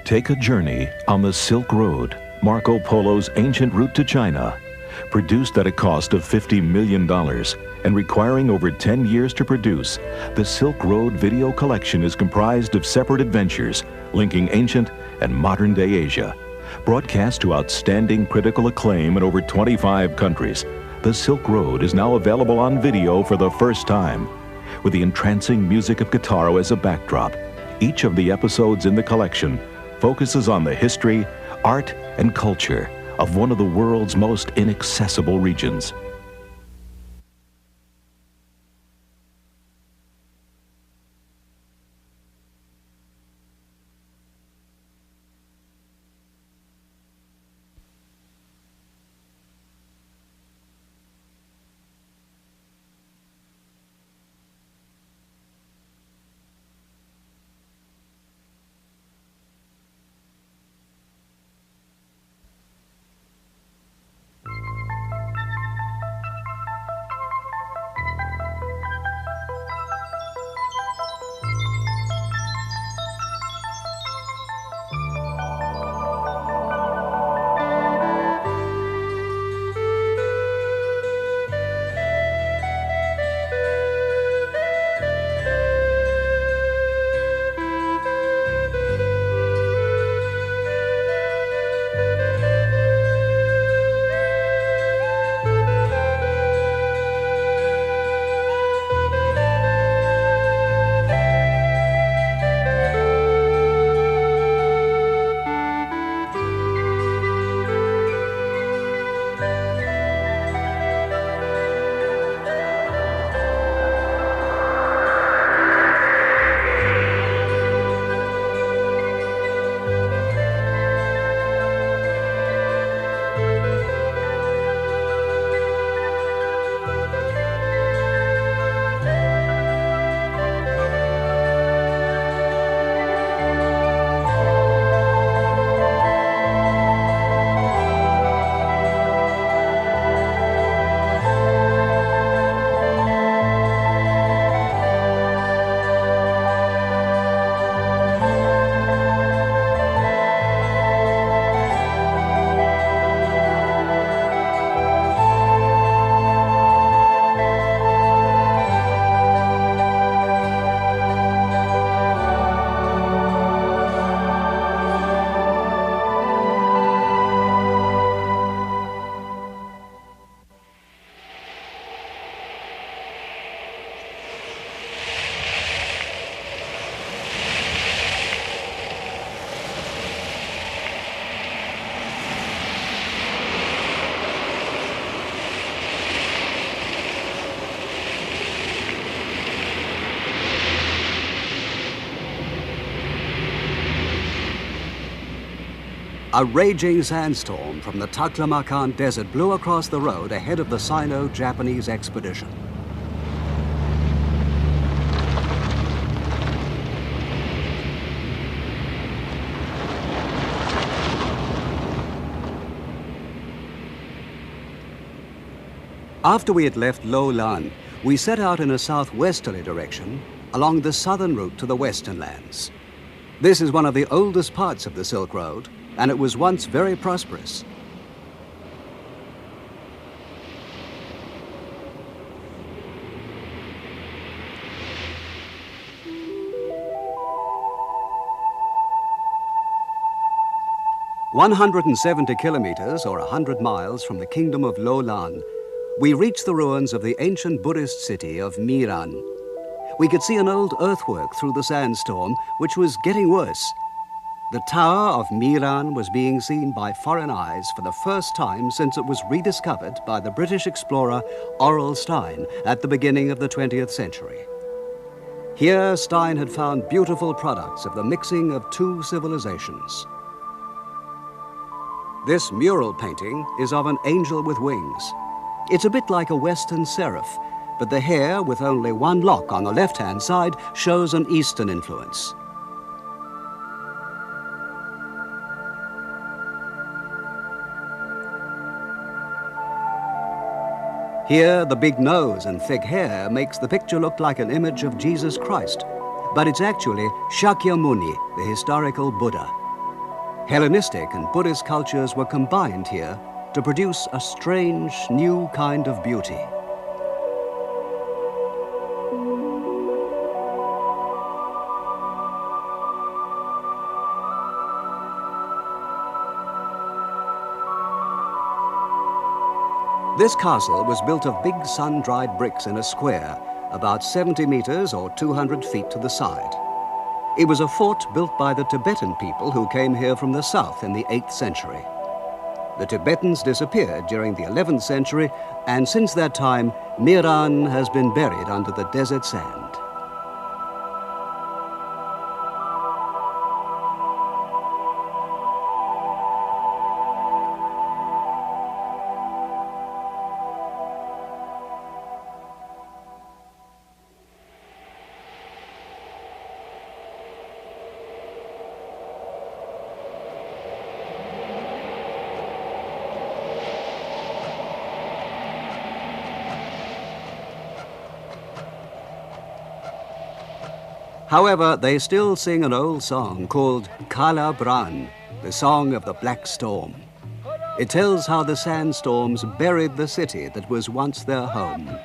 Take a journey on the Silk Road, Marco Polo's ancient route to China. Produced at a cost of $50 million and requiring over 10 years to produce, the Silk Road video collection is comprised of separate adventures linking ancient and modern-day Asia. Broadcast to outstanding critical acclaim in over 25 countries, the Silk Road is now available on video for the first time. With the entrancing music of Guitarro as a backdrop, each of the episodes in the collection focuses on the history, art, and culture of one of the world's most inaccessible regions. A raging sandstorm from the Taklamakan desert blew across the road ahead of the Sino-Japanese expedition. After we had left Lo Lan, we set out in a southwesterly direction along the southern route to the Western lands. This is one of the oldest parts of the Silk Road, and it was once very prosperous. "170 kilometers, or 100 miles from the kingdom of Lo Lan, we reached the ruins of the ancient Buddhist city of Miran. We could see an old earthwork through the sandstorm, which was getting worse. The Tower of Miran was being seen by foreign eyes for the first time since it was rediscovered by the British explorer Oral Stein at the beginning of the 20th century. Here, Stein had found beautiful products of the mixing of two civilizations. This mural painting is of an angel with wings. It's a bit like a Western seraph, but the hair, with only one lock on the left-hand side, shows an Eastern influence. Here, the big nose and thick hair makes the picture look like an image of Jesus Christ, but it's actually Shakyamuni, the historical Buddha. Hellenistic and Buddhist cultures were combined here to produce a strange, new kind of beauty. This castle was built of big sun-dried bricks in a square, about 70 meters or 200 feet to the side. It was a fort built by the Tibetan people who came here from the south in the 8th century. The Tibetans disappeared during the 11th century, and since that time, Miran has been buried under the desert sand. However, they still sing an old song called Kala Bran, the song of the Black Storm. It tells how the sandstorms buried the city that was once their home.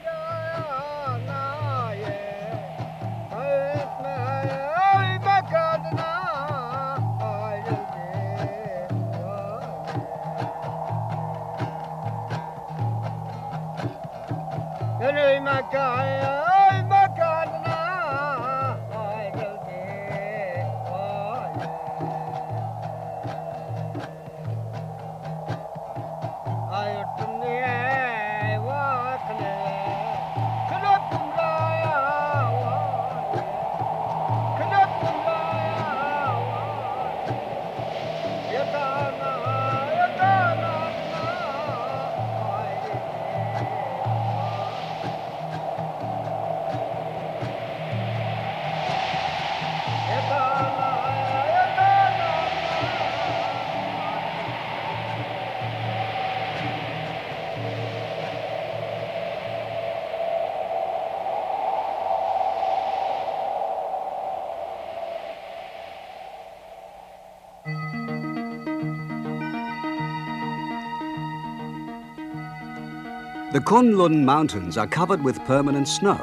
The Kunlun Mountains are covered with permanent snow,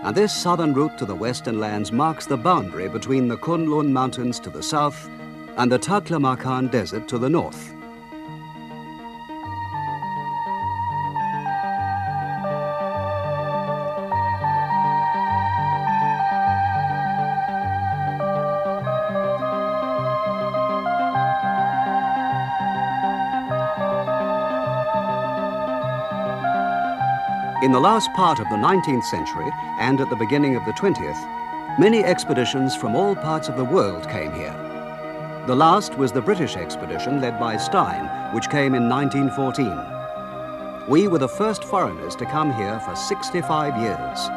and this southern route to the western lands marks the boundary between the Kunlun Mountains to the south and the Taklamakan Desert to the north. In the last part of the 19th century and at the beginning of the 20th, many expeditions from all parts of the world came here. The last was the British expedition led by Stein, which came in 1914. We were the first foreigners to come here for 65 years.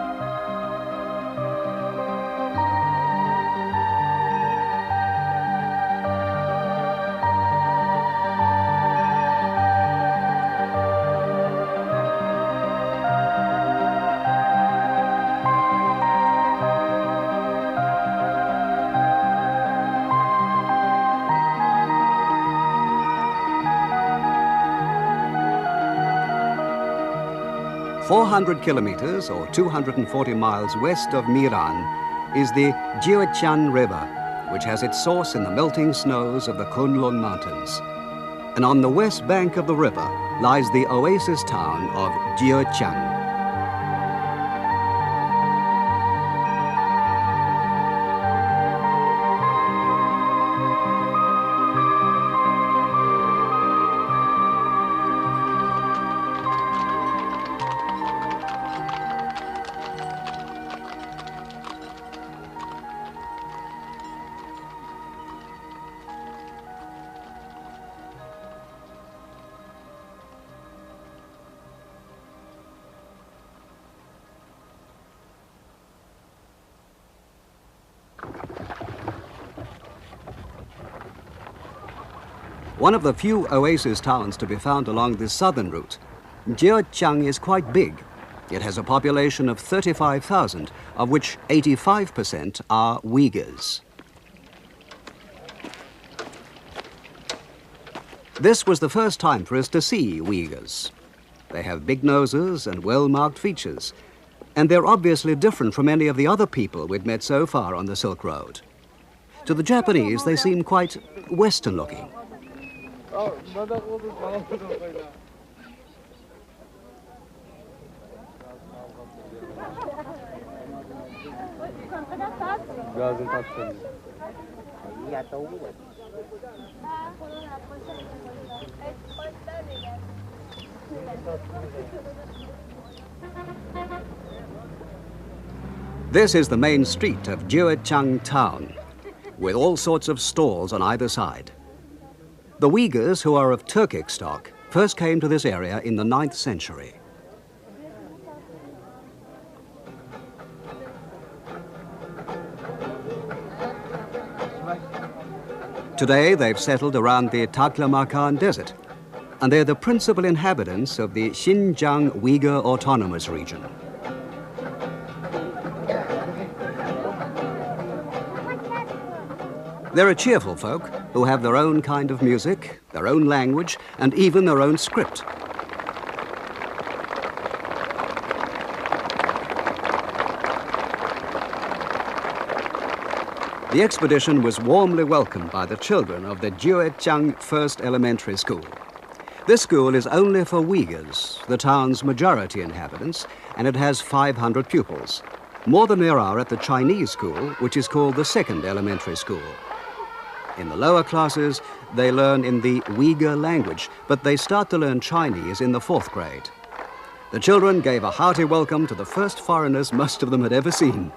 400 kilometers or 240 miles west of Miran is the Jiuechan River, which has its source in the melting snows of the Kunlun Mountains. And on the west bank of the river lies the oasis town of Jiuechan. One of the few oasis towns to be found along this southern route, Jiuechan is quite big. It has a population of 35,000, of which 85% are Uyghurs. This was the first time for us to see Uyghurs. They have big noses and well-marked features, and they're obviously different from any of the other people we'd met so far on the Silk Road. To the Japanese, they seem quite Western-looking. This is the main street of Jiuchang town, with all sorts of stalls on either side. The Uyghurs, who are of Turkic stock, first came to this area in the 9th century. Today, they've settled around the Taklamakan desert, and they're the principal inhabitants of the Xinjiang Uyghur Autonomous Region. They're a cheerful folk who have their own kind of music, their own language, and even their own script. The expedition was warmly welcomed by the children of the Jiuchang First Elementary School. This school is only for Uyghurs, the town's majority inhabitants, and it has 500 pupils, more than there are at the Chinese school, which is called the Second Elementary School. In the lower classes, they learn in the Uyghur language, but they start to learn Chinese in the 4th grade. The children gave a hearty welcome to the first foreigners most of them had ever seen.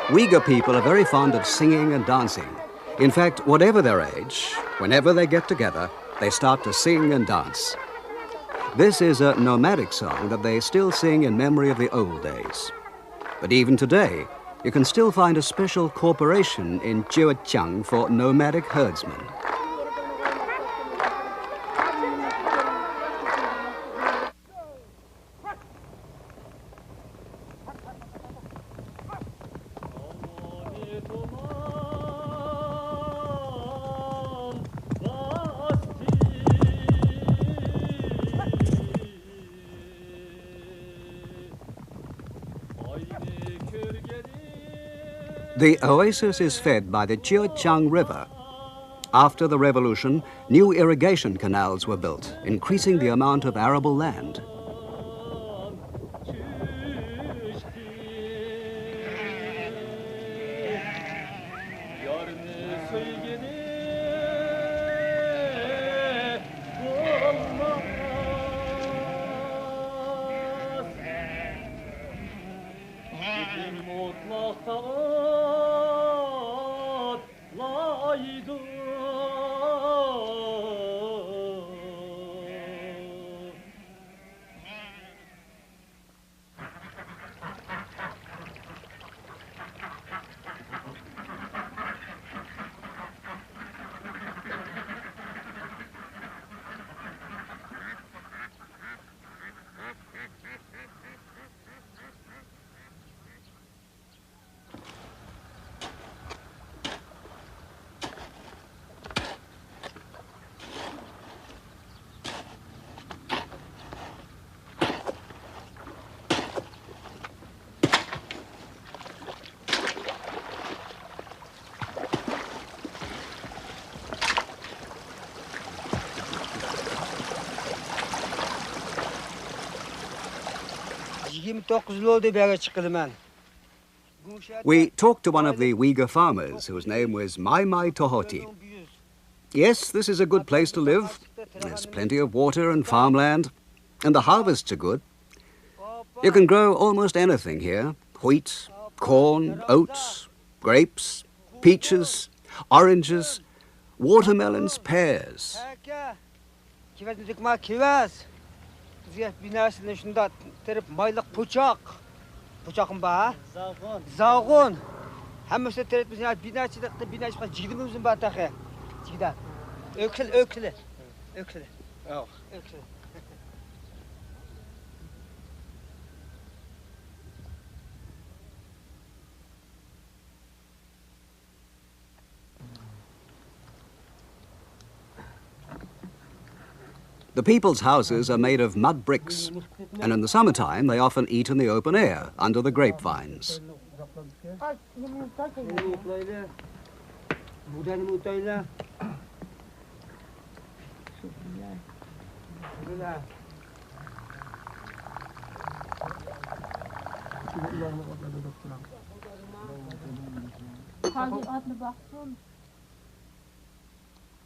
Uyghur people are very fond of singing and dancing. In fact, whatever their age, whenever they get together, they start to sing and dance. This is a nomadic song that they still sing in memory of the old days. But even today, you can still find a special corporation in Jiuchang for nomadic herdsmen. The oasis is fed by the Jiuchang River. After the revolution, new irrigation canals were built, increasing the amount of arable land. We talked to one of the Uyghur farmers whose name was Mai Tohoti. Yes, this is a good place to live. There's plenty of water and farmland, and the harvests are good. You can grow almost anything here: wheat, corn, oats, grapes, peaches, oranges, watermelons, pears. Ziyet binasında şunda terip maylık bıçak. Bıçakın ba? Zağun. Zağun. Hem işte terip binası da binası pas cidimizin ba tahe. Cida. Öksel. Oh. Öksel. The people's houses are made of mud bricks, and in the summertime they often eat in the open air under the grapevines.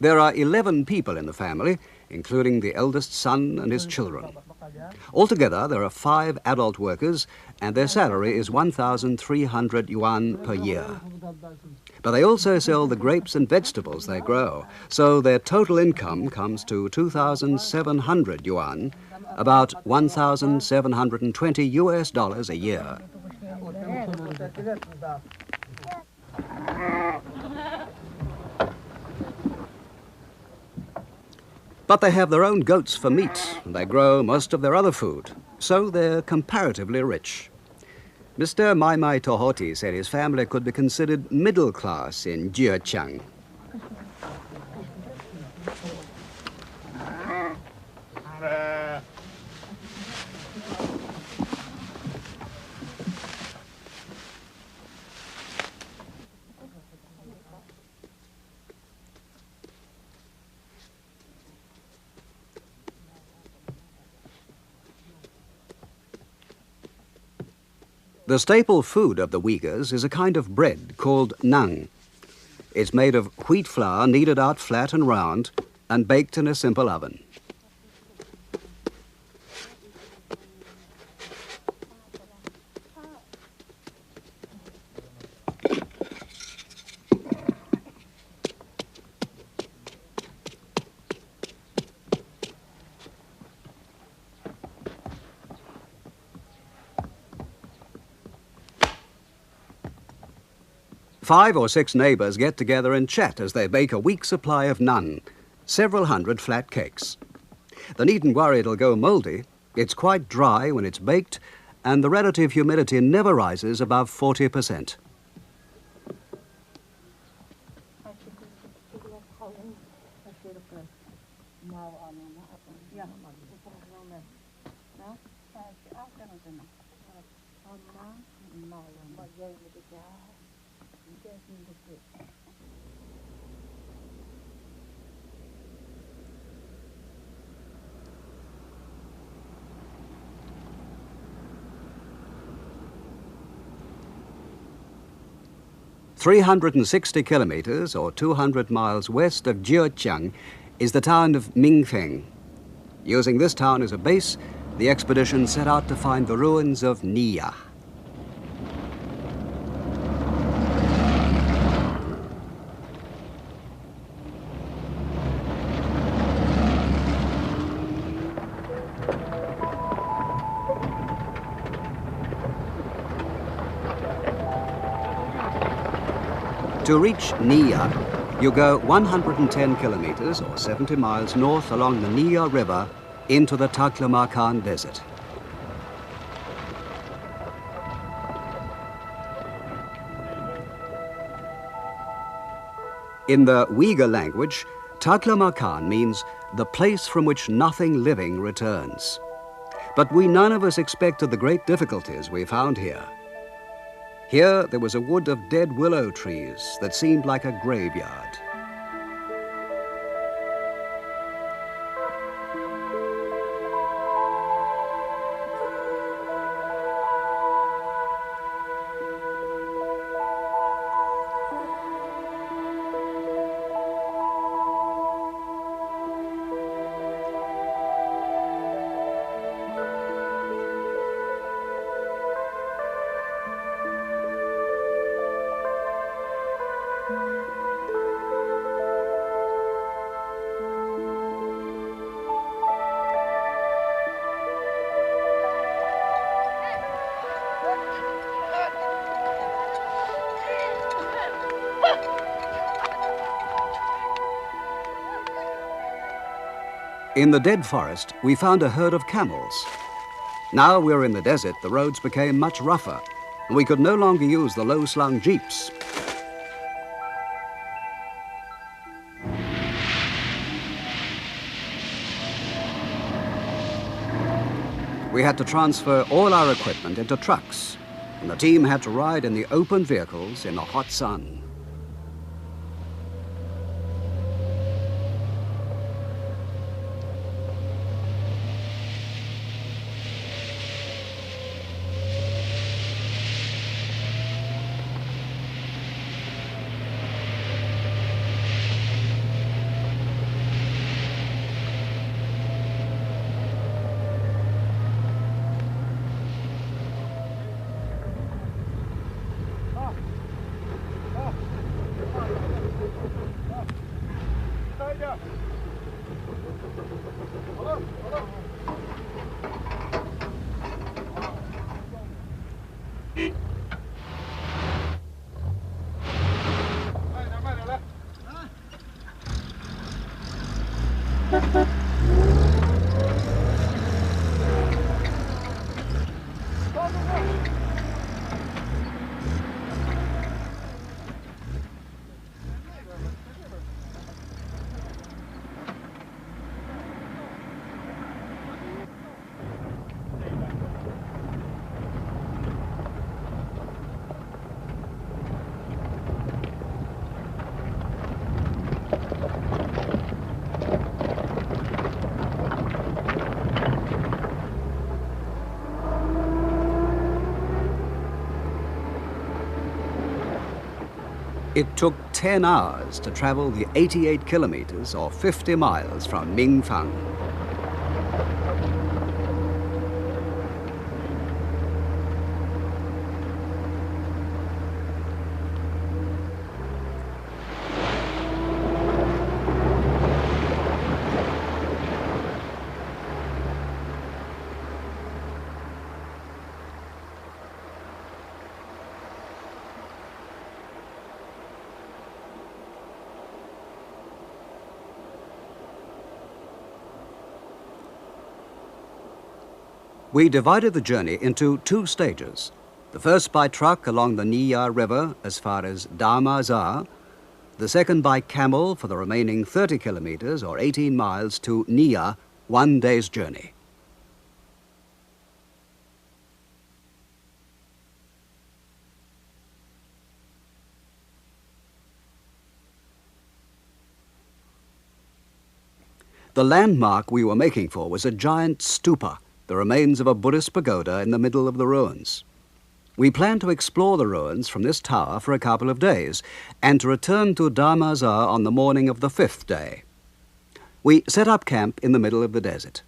There are 11 people in the family, including the eldest son and his children. Altogether, there are 5 adult workers, and their salary is 1,300 yuan per year. But they also sell the grapes and vegetables they grow, so their total income comes to 2,700 yuan, about 1,720 US dollars a year. But they have their own goats for meat, and they grow most of their other food, so they're comparatively rich. Mr. Mai Tohoti said his family could be considered middle class in Jiechang. The staple food of the Uyghurs is a kind of bread called nang. It's made of wheat flour kneaded out flat and round and baked in a simple oven. Five or six neighbours get together and chat as they bake a week's supply of naan, several hundred flat cakes. They needn't worry it'll go mouldy. It's quite dry when it's baked, and the relative humidity never rises above 40%. "360 kilometers, or 200 miles west of Jiechang, is the town of Mingfeng. Using this town as a base, the expedition set out to find the ruins of Nia. To reach Nia, you go 110 kilometers or 70 miles north along the Nia River into the Taklamakan desert. In the Uyghur language, Taklamakan means the place from which nothing living returns. But we none of us expected the great difficulties we found here. Here there was a wood of dead willow trees that seemed like a graveyard. In the dead forest, we found a herd of camels. Now we're in the desert, the roads became much rougher, and we could no longer use the low-slung jeeps. We had to transfer all our equipment into trucks, and the team had to ride in the open vehicles in the hot sun. It took 10 hours to travel the 88 kilometers or 50 miles from Mingfang. We divided the journey into 2 stages. The first by truck along the Nia River as far as Damazar, the second by camel for the remaining 30 kilometers or 18 miles to Nia, 1 day's journey. The landmark we were making for was a giant stupa, the remains of a Buddhist pagoda in the middle of the ruins. We planned to explore the ruins from this tower for a couple of days and to return to Damazar on the morning of the 5th day. We set up camp in the middle of the desert.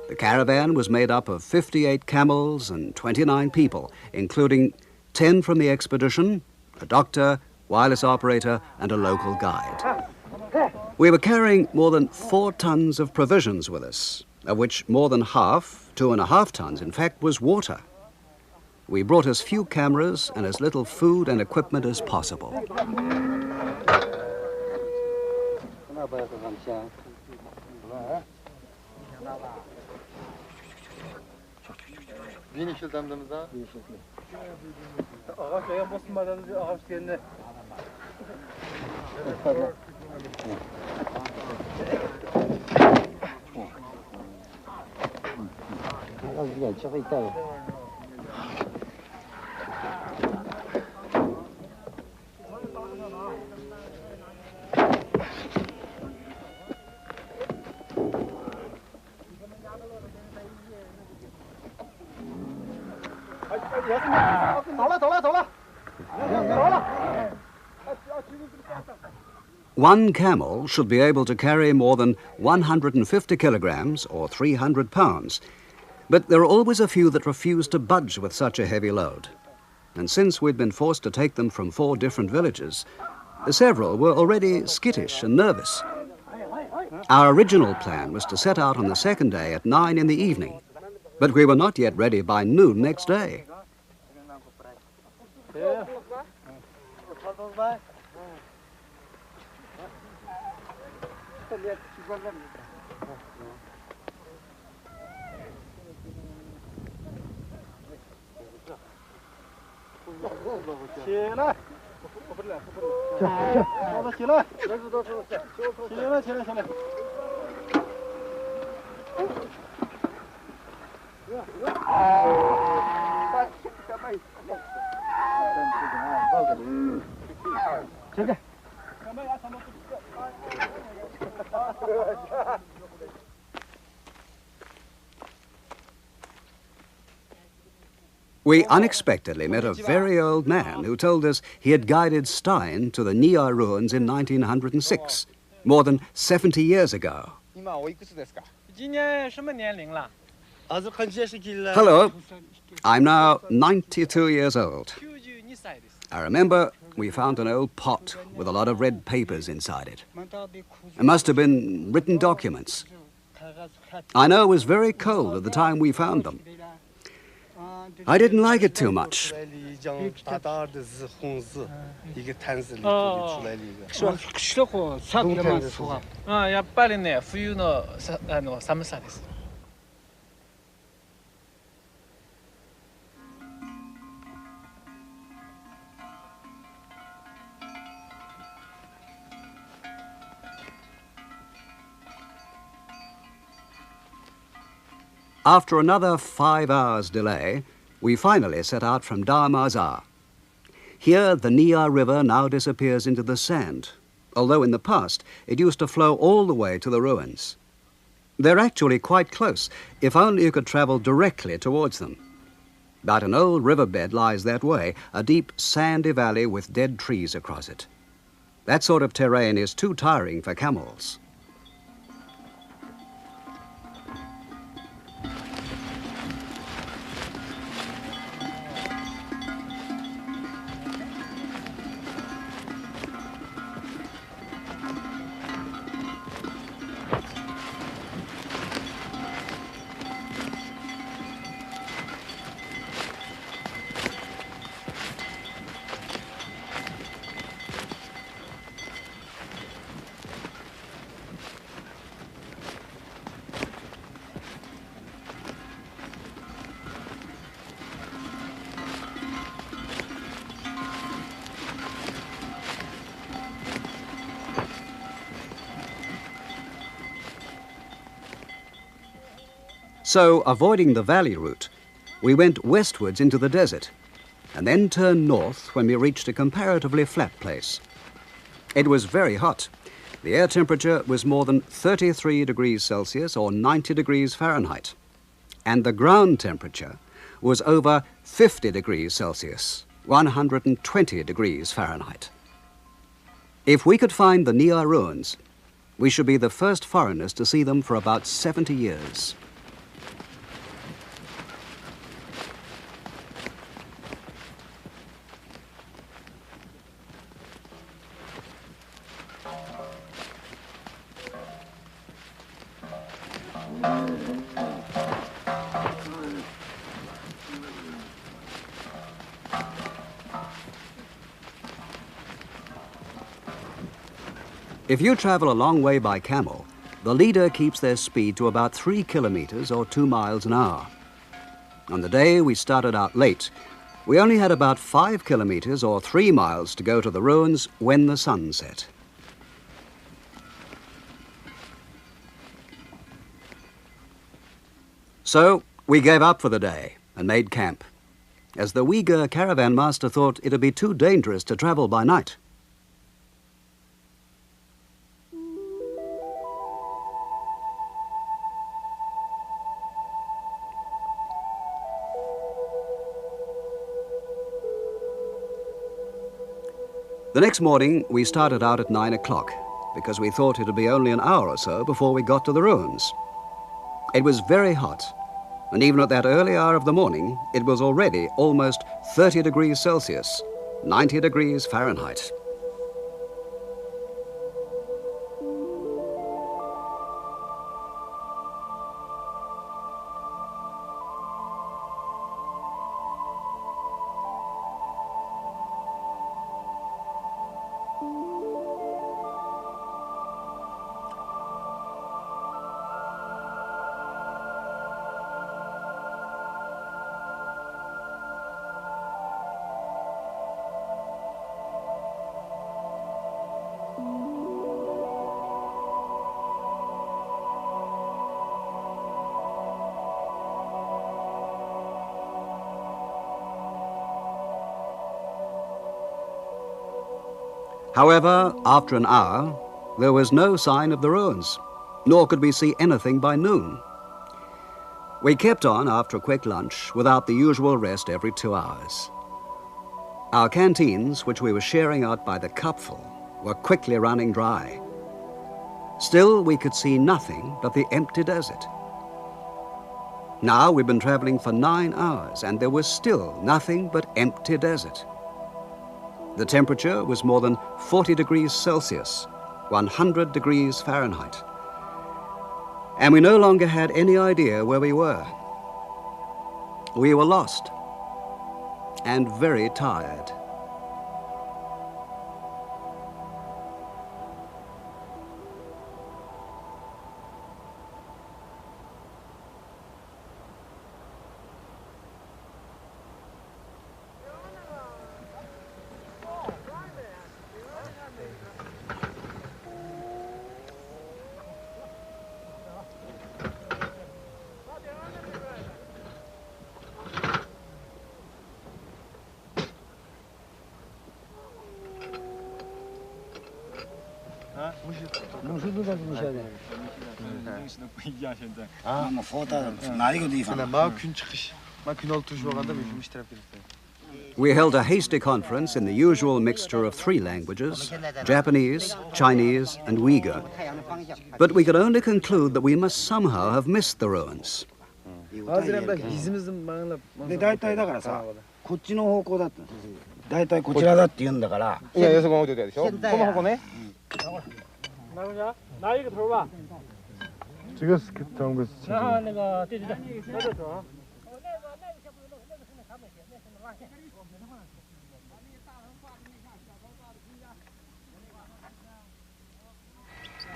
The caravan was made up of 58 camels and 29 people, including 10 from the expedition, a doctor, wireless operator, and a local guide. We were carrying more than 4 tons of provisions with us, of which more than half, 2.5 tons in fact, was water. We brought as few cameras and as little food and equipment as possible. One camel should be able to carry more than 150 kilograms or 300 pounds, but there are always a few that refuse to budge with such a heavy load. And since we'd been forced to take them from 4 different villages, several were already skittish and nervous. Our original plan was to set out on the 2nd day at 9 in the evening, but we were not yet ready by noon next day. We unexpectedly met a very old man who told us he had guided Stein to the Nia ruins in 1906, more than 70 years ago. Hello, I'm now 92 years old. I remember we found an old pot with a lot of red papers inside it. It must have been written documents. I know it was very cold at the time we found them. I didn't like it too much. After another 5 hours delay, we finally set out from Dar Mazar. Here, the Nia River now disappears into the sand, although in the past it used to flow all the way to the ruins. They're actually quite close, if only you could travel directly towards them. But an old riverbed lies that way, a deep sandy valley with dead trees across it. That sort of terrain is too tiring for camels. So, avoiding the valley route, we went westwards into the desert, and then turned north when we reached a comparatively flat place. It was very hot. The air temperature was more than 33 degrees Celsius or 90 degrees Fahrenheit, and the ground temperature was over 50 degrees Celsius, 120 degrees Fahrenheit. If we could find the Nia ruins, we should be the first foreigners to see them for about 70 years. If you travel a long way by camel, the leader keeps their speed to about 3 kilometers or 2 miles an hour. On the day we started out late, we only had about 5 kilometers or 3 miles to go to the ruins when the sun set. So we gave up for the day and made camp, as the Uyghur caravan master thought it'd be too dangerous to travel by night. The next morning, we started out at 9 o'clock because we thought it'd be only an hour or so before we got to the ruins. It was very hot, and even at that early hour of the morning, it was already almost 30 degrees Celsius, 90 degrees Fahrenheit. However, after an hour, there was no sign of the ruins, nor could we see anything by noon. We kept on after a quick lunch without the usual rest every 2 hours. Our canteens, which we were sharing out by the cupful, were quickly running dry. Still, we could see nothing but the empty desert. Now we've been traveling for 9 hours and there was still nothing but empty desert. The temperature was more than 40 degrees Celsius, 100 degrees Fahrenheit. And we no longer had any idea where we were. We were lost and very tired. We held a hasty conference in the usual mixture of 3 languages, Japanese, Chinese, and Uyghur. But we could only conclude that we must somehow have missed the ruins.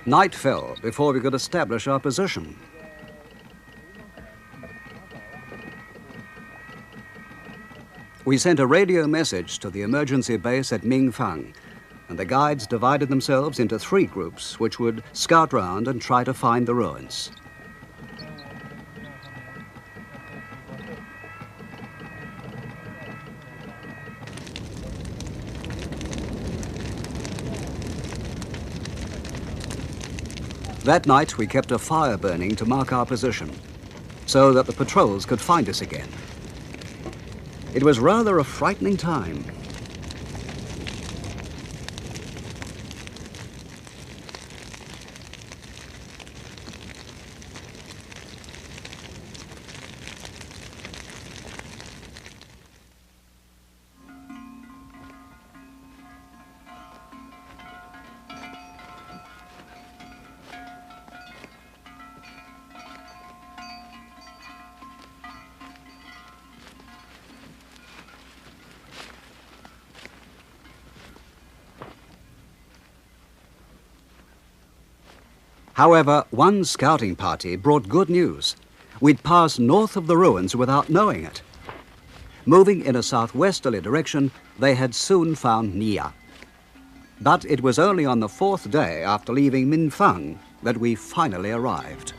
Night fell before we could establish our position. We sent a radio message to the emergency base at Mingfang, and the guides divided themselves into 3 groups which would scout round and try to find the ruins. That night we kept a fire burning to mark our position, so that the patrols could find us again. It was rather a frightening time. However, one scouting party brought good news. We'd passed north of the ruins without knowing it. Moving in a southwesterly direction, they had soon found Nia. But it was only on the 4th day after leaving Minfang that we finally arrived.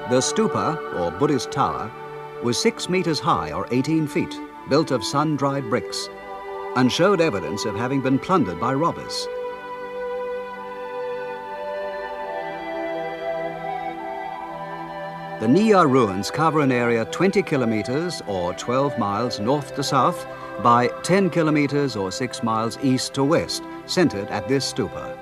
The stupa, or Buddhist tower, was 6 meters high or 18 feet, built of sun-dried bricks, and showed evidence of having been plundered by robbers. The Nia ruins cover an area 20 kilometers or 12 miles north to south by 10 kilometers or 6 miles east to west, centered at this stupa.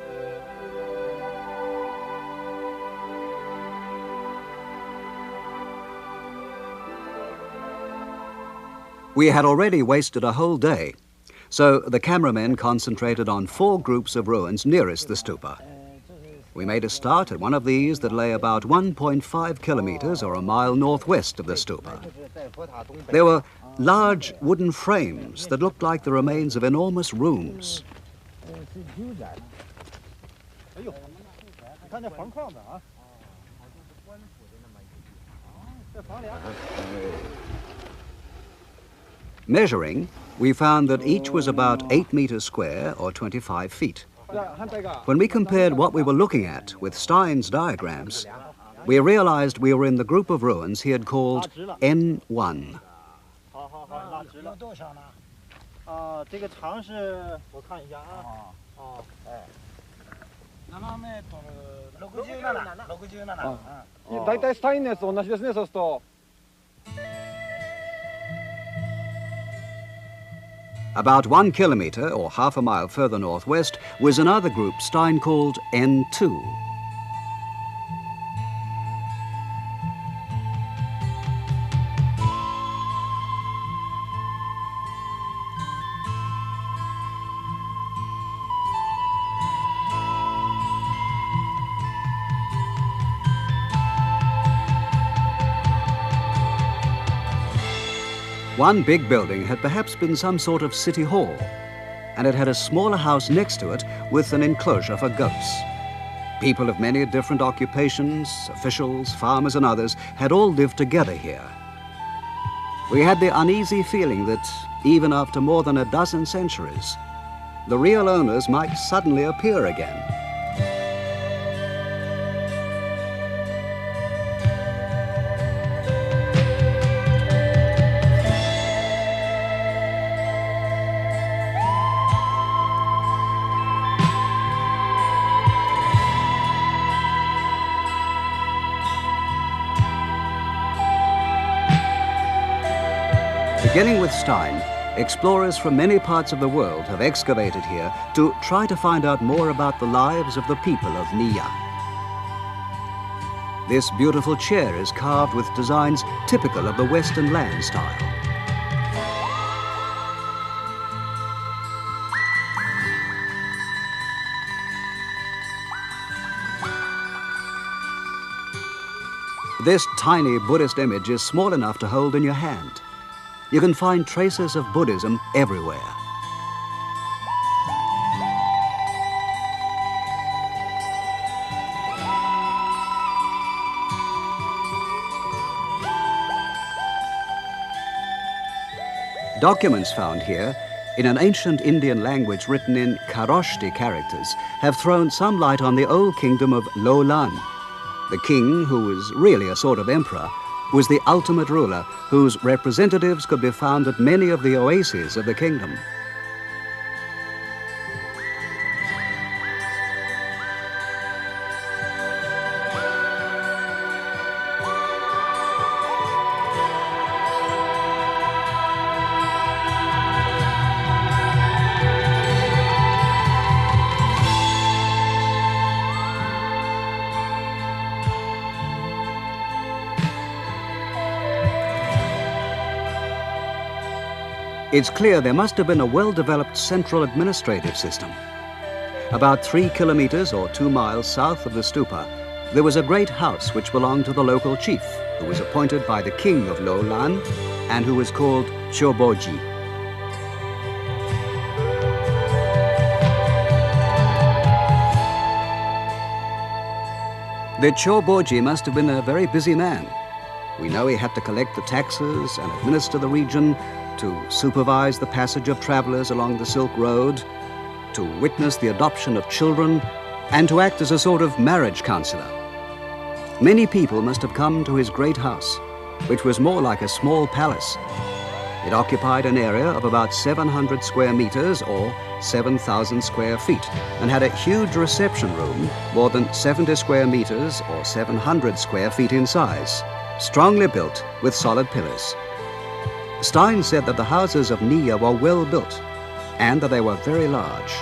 We had already wasted a whole day, so the cameramen concentrated on 4 groups of ruins nearest the stupa. We made a start at one of these that lay about 1.5 kilometers or a mile northwest of the stupa. There were large wooden frames that looked like the remains of enormous rooms. Measuring, we found that each was about 8 meters square or 25 feet. When we compared what we were looking at with Stein's diagrams, we realized we were in the group of ruins he had called N1. About 1 kilometer or half a mile further northwest was another group Stein called N2. One big building had perhaps been some sort of city hall, and it had a smaller house next to it with an enclosure for goats. People of many different occupations, officials, farmers and others, had all lived together here. We had the uneasy feeling that even after more than a dozen centuries, the real owners might suddenly appear again. Beginning with Stein, explorers from many parts of the world have excavated here to try to find out more about the lives of the people of Nia. This beautiful chair is carved with designs typical of the Western land style. This tiny Buddhist image is small enough to hold in your hand. You can find traces of Buddhism everywhere. Documents found here, in an ancient Indian language written in Kharoshthi characters, have thrown some light on the old kingdom of Lo Lan. The king, who was really a sort of emperor, was the ultimate ruler whose representatives could be found at many of the oases of the kingdom. It's clear there must have been a well-developed central administrative system. About 3 kilometers or 2 miles south of the stupa, there was a great house which belonged to the local chief, who was appointed by the king of Lo Lan and who was called Choboji. The Choboji must have been a very busy man. We know he had to collect the taxes and administer the region, to supervise the passage of travelers along the Silk Road, to witness the adoption of children, and to act as a sort of marriage counselor. Many people must have come to his great house, which was more like a small palace. It occupied an area of about 700 square meters or 7,000 square feet and had a huge reception room, more than 70 square meters or 700 square feet in size, strongly built with solid pillars. Stein said that the houses of Nia were well built and that they were very large.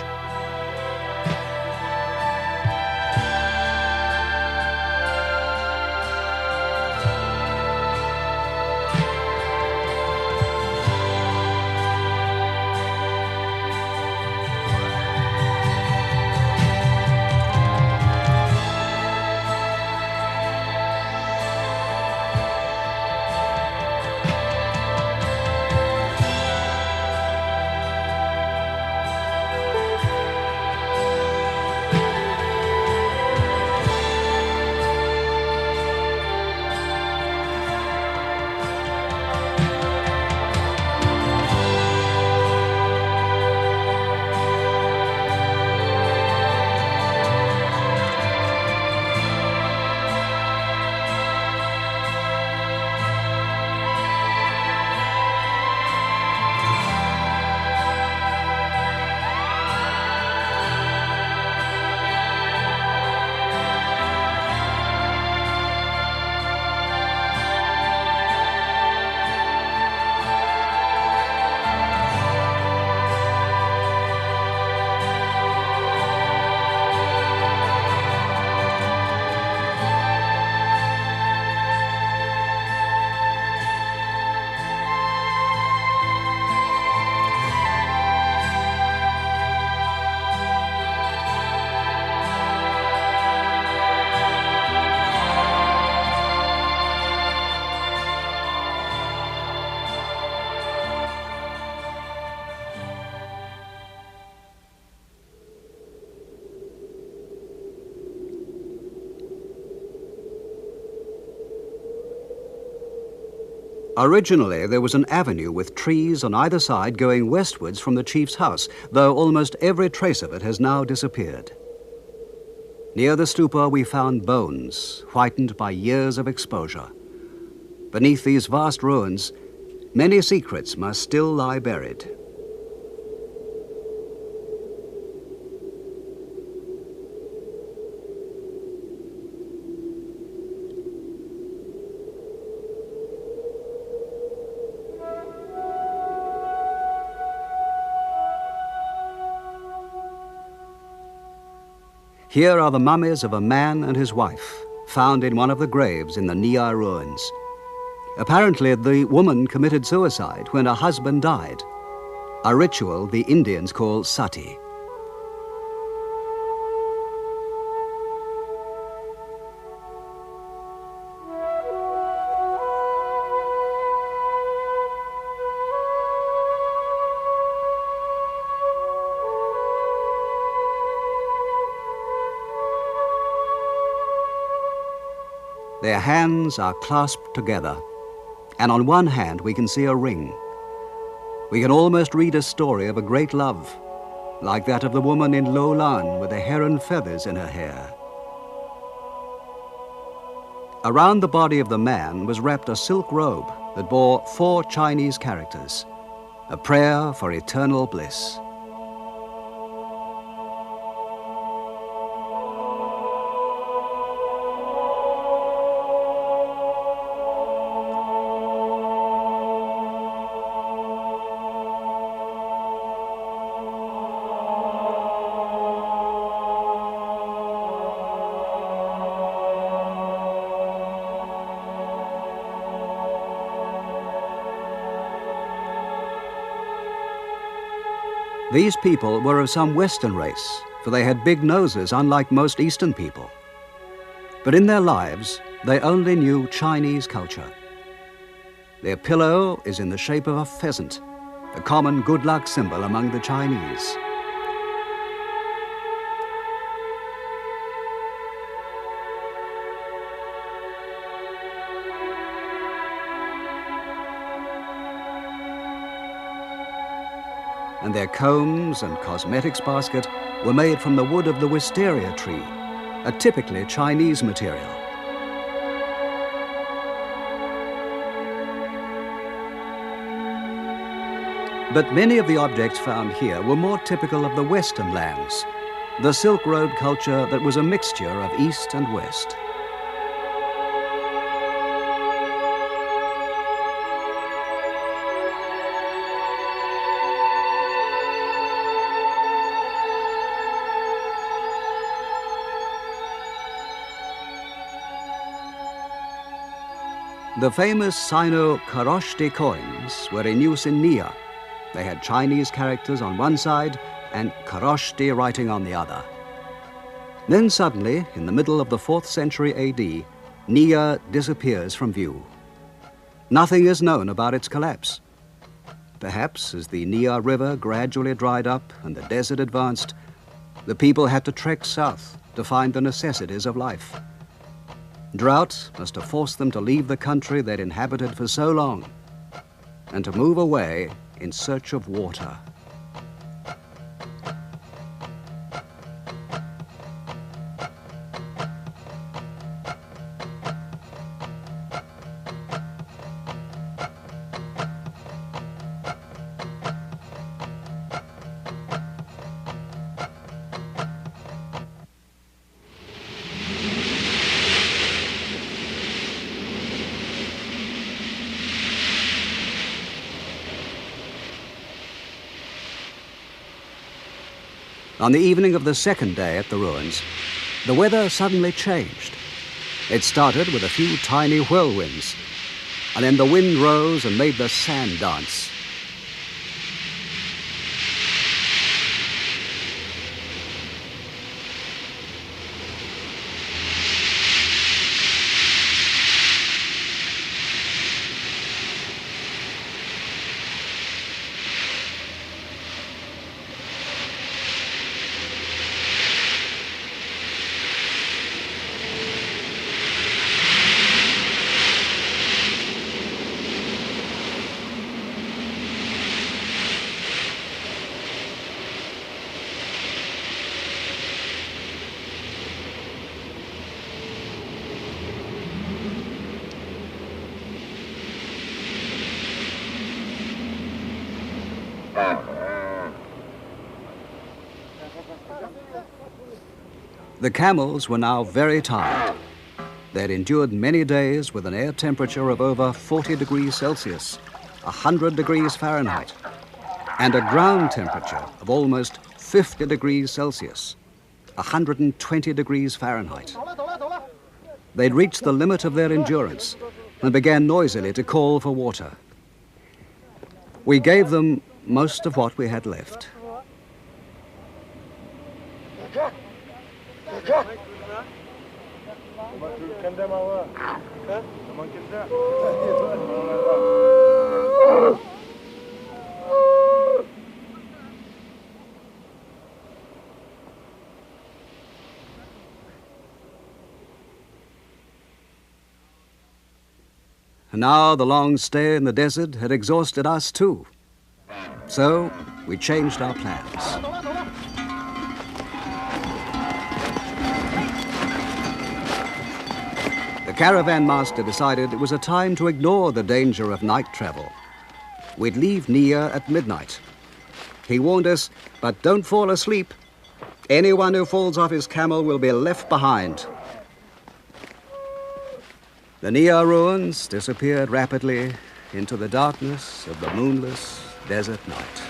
Originally, there was an avenue with trees on either side going westwards from the chief's house, though almost every trace of it has now disappeared. Near the stupa, we found bones, whitened by years of exposure. Beneath these vast ruins, many secrets must still lie buried. Here are the mummies of a man and his wife, found in one of the graves in the Nia ruins. Apparently, the woman committed suicide when her husband died, a ritual the Indians call sati. Their hands are clasped together, and on one hand we can see a ring. We can almost read a story of a great love, like that of the woman in Lo Lan with the heron feathers in her hair. Around the body of the man was wrapped a silk robe that bore 4 Chinese characters, a prayer for eternal bliss. These people were of some Western race, for they had big noses, unlike most Eastern people. But in their lives, they only knew Chinese culture. Their pillow is in the shape of a pheasant, a common good luck symbol among the Chinese. And their combs and cosmetics basket were made from the wood of the wisteria tree, a typically Chinese material. But many of the objects found here were more typical of the Western lands, the Silk Road culture that was a mixture of East and West. The famous Sino-Kharoshthi coins were in use in Nia. They had Chinese characters on one side and Kharoshthi writing on the other. Then suddenly, in the middle of the 4th century AD, Nia disappears from view. Nothing is known about its collapse. Perhaps as the Nia River gradually dried up and the desert advanced, the people had to trek south to find the necessities of life. Drought must have forced them to leave the country they'd inhabited for so long and to move away in search of water. On the evening of the 2nd day at the ruins, the weather suddenly changed. It started with a few tiny whirlwinds, and then the wind rose and made the sand dance. The camels were now very tired. They'd endured many days with an air temperature of over 40 degrees Celsius, 100 degrees Fahrenheit, and a ground temperature of almost 50 degrees Celsius, 120 degrees Fahrenheit. They'd reached the limit of their endurance and began noisily to call for water. We gave them most of what we had left. Now the long stay in the desert had exhausted us too. So we changed our plans. The caravan master decided it was a time to ignore the danger of night travel. We'd leave Nia at midnight. He warned us, but don't fall asleep. Anyone who falls off his camel will be left behind. The Nia ruins disappeared rapidly into the darkness of the moonless desert night.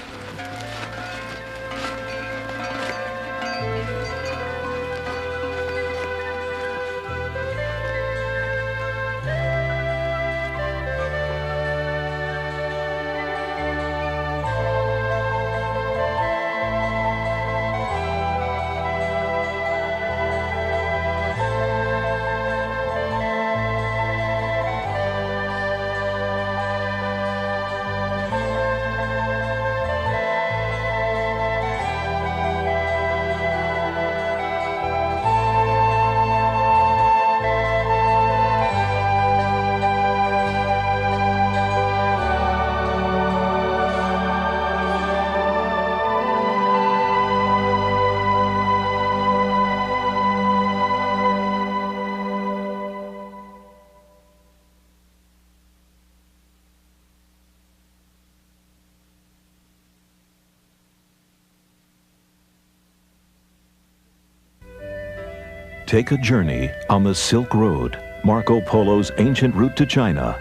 Take a journey on the Silk Road, Marco Polo's ancient route to China.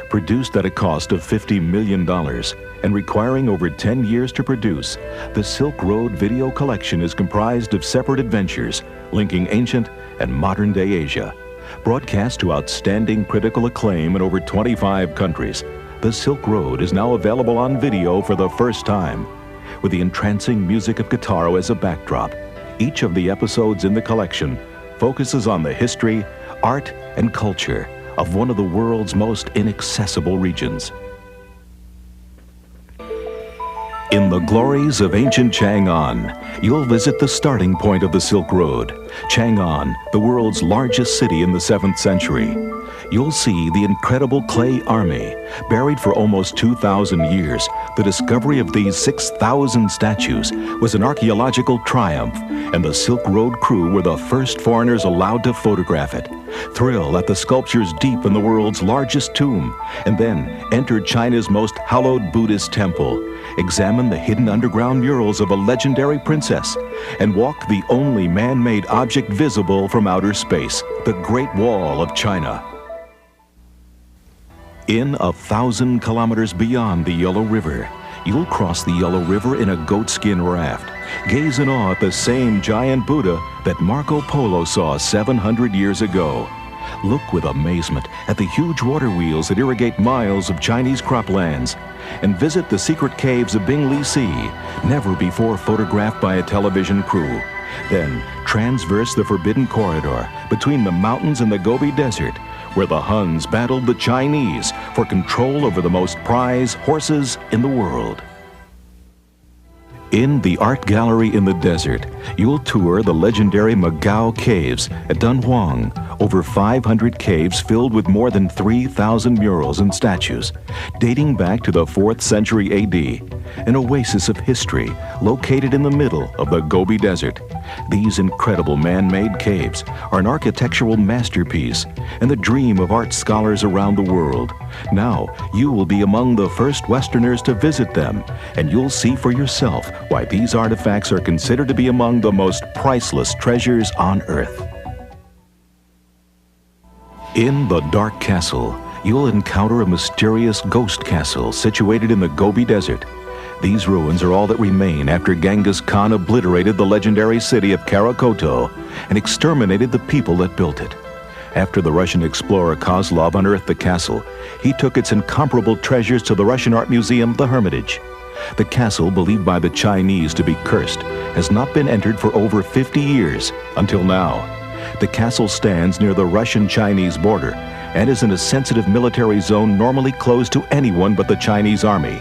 Produced at a cost of $50 million and requiring over 10 years to produce, the Silk Road video collection is comprised of separate adventures linking ancient and modern-day Asia. Broadcast to outstanding critical acclaim in over 25 countries, the Silk Road is now available on video for the first time. With the entrancing music of Gitaro as a backdrop, each of the episodes in the collection focuses on the history, art, and culture of one of the world's most inaccessible regions. In the glories of ancient Chang'an, you'll visit the starting point of the Silk Road, Chang'an, the world's largest city in the 7th century. You'll see the incredible clay army, buried for almost 2,000 years. The discovery of these 6,000 statues was an archaeological triumph, and the Silk Road crew were the first foreigners allowed to photograph it. Thrill at the sculptures deep in the world's largest tomb, and then enter China's most hallowed Buddhist temple. Examine the hidden underground murals of a legendary princess, and walk the only man-made object visible from outer space, the Great Wall of China. In 1,000 kilometers beyond the Yellow River, you'll cross the Yellow River in a goatskin raft. Gaze in awe at the same giant Buddha that Marco Polo saw 700 years ago. Look with amazement at the huge water wheels that irrigate miles of Chinese croplands. And visit the secret caves of Bingli Sea, never before photographed by a television crew. Then transverse the forbidden corridor between the mountains and the Gobi Desert, where the Huns battled the Chinese for control over the most prized horses in the world. In the art gallery in the desert, you'll tour the legendary Magao Caves at Dunhuang, over 500 caves filled with more than 3,000 murals and statues, dating back to the 4th century AD, an oasis of history located in the middle of the Gobi Desert. These incredible man-made caves are an architectural masterpiece and the dream of art scholars around the world. Now, you will be among the first Westerners to visit them, and you'll see for yourself why these artifacts are considered to be among the most priceless treasures on Earth. In the Dark Castle, you'll encounter a mysterious ghost castle situated in the Gobi Desert. These ruins are all that remain after Genghis Khan obliterated the legendary city of Karakoto and exterminated the people that built it. After the Russian explorer Kozlov unearthed the castle, he took its incomparable treasures to the Russian art museum, the Hermitage. The castle, believed by the Chinese to be cursed, has not been entered for over 50 years until now. The castle stands near the Russian-Chinese border and is in a sensitive military zone normally closed to anyone but the Chinese army.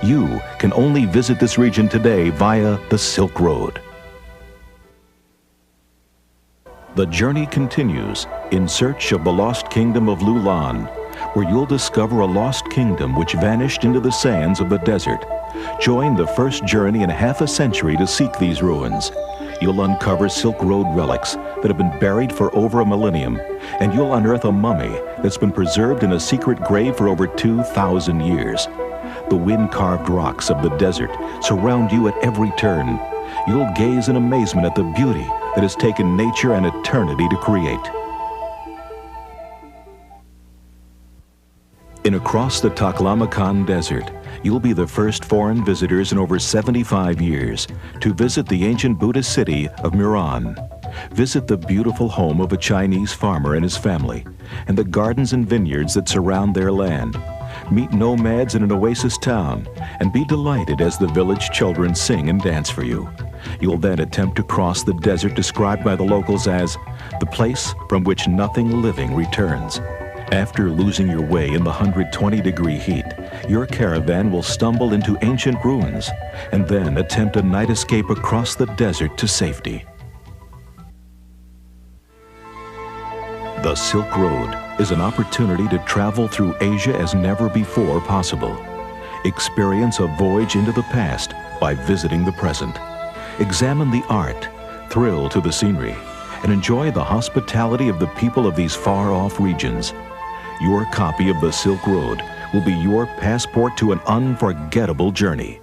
You can only visit this region today via the Silk Road. The journey continues in search of the lost kingdom of Lulan, where you'll discover a lost kingdom which vanished into the sands of the desert. Join the first journey in half a century to seek these ruins. You'll uncover Silk Road relics that have been buried for over a millennium, and you'll unearth a mummy that's been preserved in a secret grave for over 2,000 years. The wind-carved rocks of the desert surround you at every turn. You'll gaze in amazement at the beauty that has taken nature an eternity to create. Across the Taklamakan Desert, you'll be the first foreign visitors in over 75 years to visit the ancient Buddhist city of Miran. Visit the beautiful home of a Chinese farmer and his family, and the gardens and vineyards that surround their land. Meet nomads in an oasis town, and be delighted as the village children sing and dance for you. You'll then attempt to cross the desert described by the locals as the place from which nothing living returns. After losing your way in the 120-degree heat, your caravan will stumble into ancient ruins and then attempt a night escape across the desert to safety. The Silk Road is an opportunity to travel through Asia as never before possible. Experience a voyage into the past by visiting the present. Examine the art, thrill to the scenery, and enjoy the hospitality of the people of these far-off regions. Your copy of the Silk Road will be your passport to an unforgettable journey.